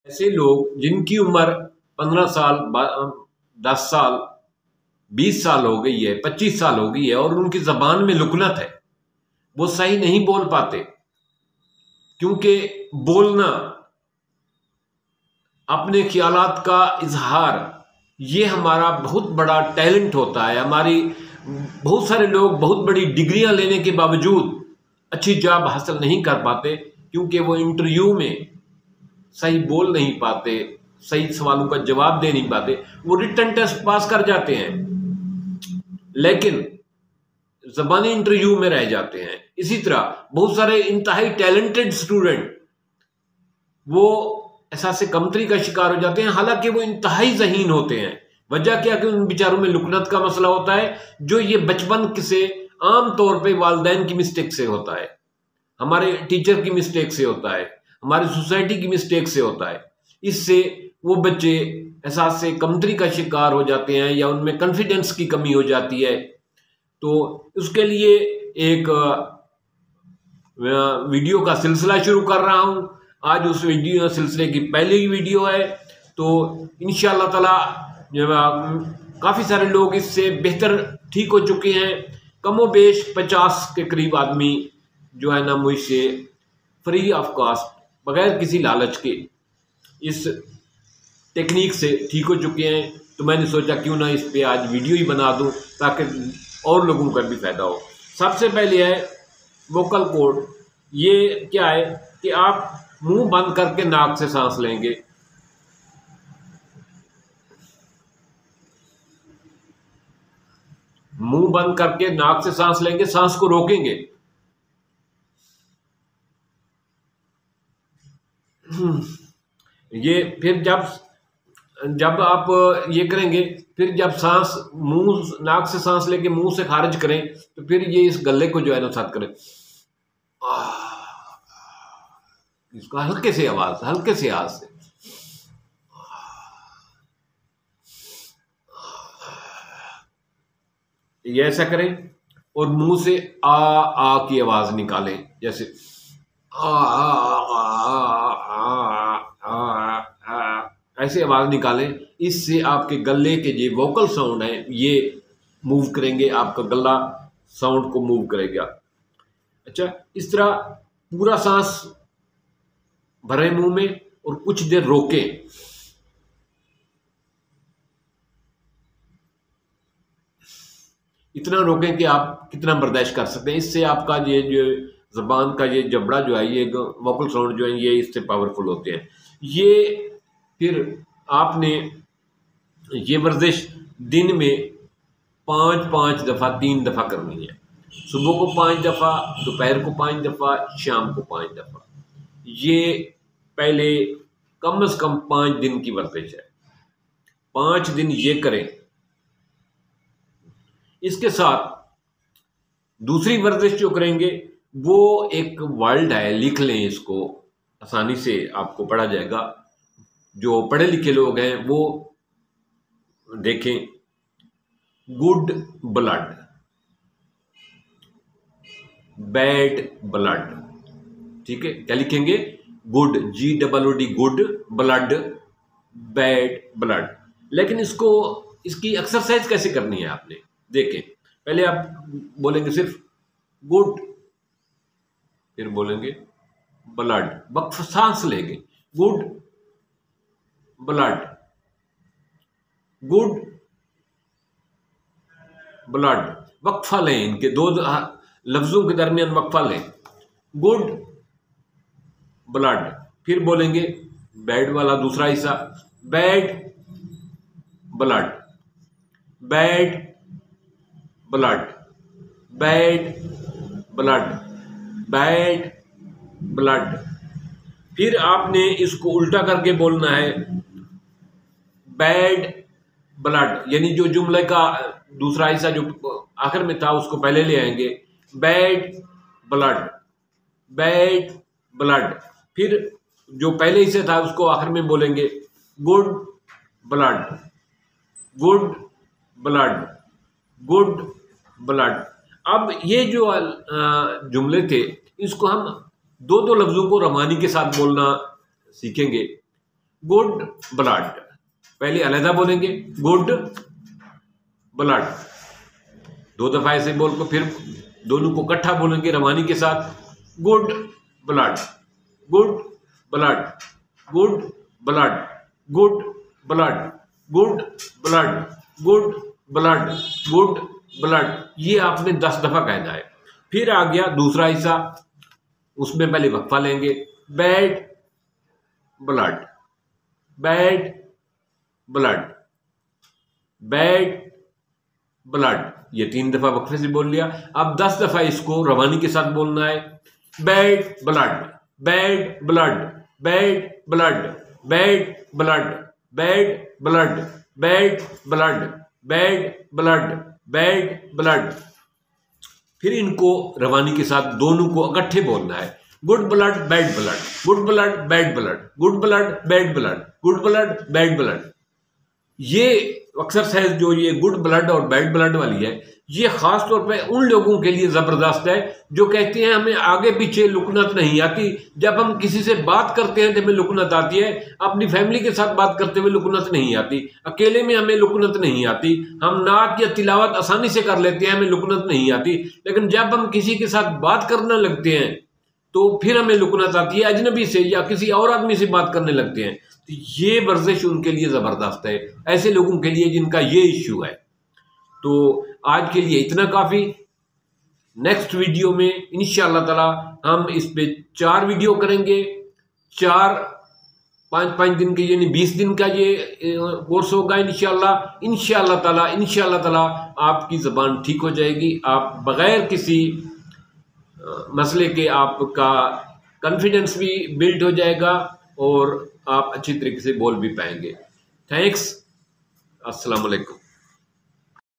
ऐसे लोग जिनकी उम्र 15 साल 10 साल 20 साल हो गई है, 25 साल हो गई है और उनकी जबान में लुकनत है, वो सही नहीं बोल पाते, क्योंकि बोलना, अपने ख्यालात का इजहार, ये हमारा बहुत बड़ा टैलेंट होता है। हमारी बहुत सारे लोग बहुत बड़ी डिग्रियां लेने के बावजूद अच्छी जॉब हासिल नहीं कर पाते, क्योंकि वो इंटरव्यू में सही बोल नहीं पाते, सही सवालों का जवाब दे नहीं पाते। वो रिटन टेस्ट पास कर जाते हैं लेकिन ज़बानी इंटरव्यू में रह जाते हैं। इसी तरह बहुत सारे इंतहाई टैलेंटेड स्टूडेंट वो एहसास कमतरी का शिकार हो जाते हैं, हालांकि वो इंतहाई ज़हीन होते हैं। वजह क्या कि उन बेचारों में लुकनत का मसला होता है, जो ये बचपन से आम तौर पे वालिदैन की मिस्टेक से होता है, हमारे टीचर की मिस्टेक से होता है, हमारी सोसाइटी की मिस्टेक से होता है। इससे वो बच्चे एहसास से कमतरी का शिकार हो जाते हैं या उनमें कॉन्फिडेंस की कमी हो जाती है। तो उसके लिए एक वीडियो का सिलसिला शुरू कर रहा हूं। आज उस वीडियो सिलसिले की पहली वीडियो है, तो इंशाअल्लाह ताला काफ़ी सारे लोग इससे बेहतर ठीक हो चुके हैं। कमोबेश 50 के करीब आदमी जो है ना मुझसे फ्री ऑफ कॉस्ट, बगैर किसी लालच के, इस टेक्निक से ठीक हो चुके हैं। तो मैंने सोचा क्यों ना इस पे आज वीडियो ही बना दूं ताकि और लोगों का भी फायदा हो। सबसे पहले है वोकल कोड। ये क्या है कि आप मुंह बंद करके नाक से सांस लेंगे, मुंह बंद करके नाक से सांस लेंगे, सांस को रोकेंगे, ये फिर जब आप ये करेंगे, फिर जब सांस मुंह नाक से सांस लेके मुंह से खारिज करें, तो फिर ये इस गले को जो है ना साथ करें, इसका हल्के से आवाज, हल्के से आवाज से, ये ऐसा करें और मुंह से आ की आवाज निकालें, जैसे ऐसे आवाज निकालें। इससे आपके गले के जो वोकल साउंड है ये मूव करेंगे, आपका गला साउंड को मूव करेगा। अच्छा, इस तरह पूरा सांस भरें मुंह में और कुछ देर रोकें। इतना रोकें कि आप कितना बर्दाश्त कर सकते हैं। इससे आपका ये जो जबान का ये जबड़ा जो है, ये वोकल साउंड जो है, ये इससे पावरफुल होते हैं। ये फिर आपने ये वर्जिश दिन में 5-5 दफ़ा 3 दफ़ा करनी है। सुबह को 5 दफ़ा, दोपहर को 5 दफ़ा, शाम को 5 दफ़ा। ये पहले कम से कम 5 दिन की वर्जिश है। 5 दिन ये करें। इसके साथ दूसरी वर्जिश जो करेंगे वो एक वर्ड है, लिख लें इसको, आसानी से आपको पढ़ा जाएगा। जो पढ़े लिखे लोग हैं वो देखें, गुड ब्लड, बैड ब्लड। ठीक है, क्या लिखेंगे? Good, GOOD, good, blood, bad blood. लेकिन इसकी एक्सरसाइज कैसे करनी है आपने देखें। पहले आप बोलेंगे सिर्फ गुड, फिर बोलेंगे ब्लड, वक्फ सांस लेंगे, गुड ब्लड, गुड ब्लड, वक्फा लें, इनके 2 लफ्जों के दरमियान वक्फा लें, गुड ब्लड। फिर बोलेंगे बैड वाला दूसरा हिस्सा, bad blood, bad blood, bad blood, bad blood. फिर आपने इसको उल्टा करके बोलना है, बैड ब्लड, यानी जो जुमले का दूसरा हिस्सा जो आखिर में था उसको पहले ले आएंगे, बैड ब्लड, बैड ब्लड। फिर जो पहले हिस्से था उसको आखिर में बोलेंगे, good blood, good blood, good blood. अब ये जो जुमले थे इसको हम 2-2 लफ्जों को रवानी के साथ बोलना सीखेंगे। Good blood. पहले अलहदा बोलेंगे गुड ब्लड, 2 दफा ऐसे बोल को फिर दोनों को इकट्ठा बोलेंगे रवानी के साथ, good blood, good blood, good blood, good blood, good blood, good blood, good blood. ये आपने 10 दफा कहना है। फिर आ गया दूसरा हिस्सा, उसमें पहले वक्फा लेंगे, bad blood, bad blood, bad blood. ये 3 दफा वक्फे से बोल लिया। अब 10 दफा इसको रवानी के साथ बोलना है, bad blood, bad blood, bad blood, bad blood, bad blood, bad blood, bad blood, bad blood. फिर इनको रवानी के साथ दोनों को इकट्ठे बोलना है, good blood bad blood, good blood bad blood, good blood bad blood, good blood bad blood. ये एक्सरसाइज जो ये गुड ब्लड और बैड ब्लड वाली है, ये खास तौर पे उन लोगों के लिए ज़बरदस्त है जो कहते हैं हमें आगे पीछे लुकनत नहीं आती। जब हम किसी से बात करते हैं तो हमें लुकनत आती है, अपनी फैमिली के साथ बात करते हुए लुकनत नहीं आती, अकेले में हमें लुकनत नहीं आती, हम नात या तिलावत आसानी से कर लेते हैं, हमें लुकनत नहीं आती। लेकिन जब हम किसी के साथ बात करने लगते हैं तो फिर हमें लुकनत आती है, अजनबी से या किसी और आदमी से बात करने लगते हैं। तो ये वर्जिश उनके लिए ज़बरदस्त है, ऐसे लोगों के लिए जिनका ये इश्यू है। तो आज के लिए इतना काफ़ी। नेक्स्ट वीडियो में इंशाअल्लाह ताला हम इस पे 4 वीडियो करेंगे, 5-5 दिन के, यानी 20 दिन का ये कोर्स होगा इंशाअल्लाह ताला आपकी ज़बान ठीक हो जाएगी। आप बग़ैर किसी मसले के आपका कॉन्फिडेंस भी बिल्ड हो जाएगा और आप अच्छी तरीके से बोल भी पाएंगे। थैंक्स, अस्सलाम वालेकुम।